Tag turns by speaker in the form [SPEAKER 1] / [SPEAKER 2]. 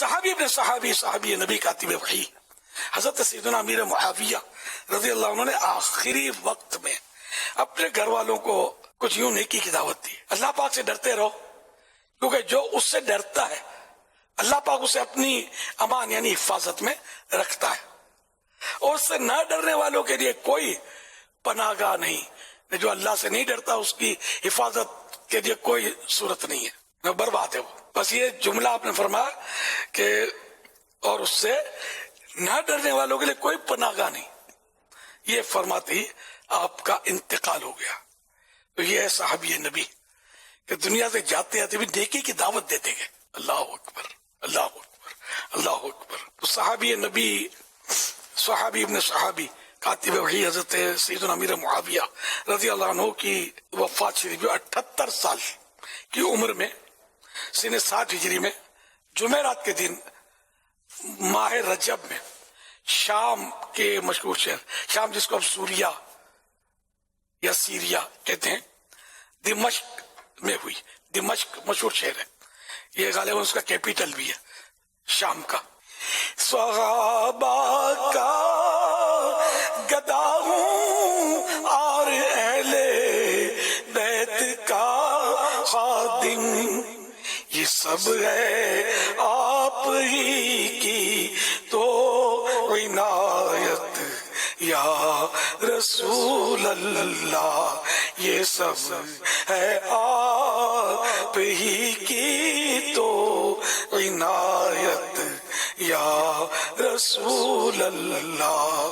[SPEAKER 1] صحابی ابن صحابی نبی کاتب وحی حضرت سیدنا امیر معاویہ رضی اللہ عنہ نے آخری وقت میں اپنے گھر والوں کو کچھ یوں نیکی کی دعوت دی. اللہ پاک سے ڈرتے رہو، کیونکہ جو اس سے ڈرتا ہے اللہ پاک اسے اپنی امان یعنی حفاظت میں رکھتا ہے، اور اس سے نہ ڈرنے والوں کے لیے کوئی پناہ گاہ نہیں. جو اللہ سے نہیں ڈرتا اس کی حفاظت کے لیے کوئی صورت نہیں ہے، برباد ہے وہ. بس یہ جملہ آپ نے فرمایا کہ اور اس سے نہ ڈرنے والوں کے لیے کوئی پناہ گاہ نہیں، یہ فرماتے ہی آپ کا انتقال ہو گیا. تو یہ ہے صحابی نبی کہ دنیا سے جاتے جاتے بھی نیکی کی دعوت دیتے گئے. اللہ اکبر، اللہ اکبر، اللہ اکبر. تو صحابی نبی، صحابی ابن صحابی کاتب وحی حضرت سیدنا امیر معاویہ رضی اللہ عنہ کی وفات شریف 78 سال کی عمر میں سن 60 ہجری میں جمعرات کے دن ماہ رجب میں شام کے مشہور شہر، شام جس کو اب سوریا یا سیریا کہتے ہیں، دمشق میں ہوئی. دمشق مشہور شہر ہے، یہ غالباً اس کا کیپیٹل بھی ہے شام کا. صحابہ کا گدا ہوں اور اہل بیت کا خادم، یہ سب ہے آپ ہی کی تو عنایت یا رسول اللہ، یہ سب ہے آپ ہی کی تو عنایت یا رسول اللہ.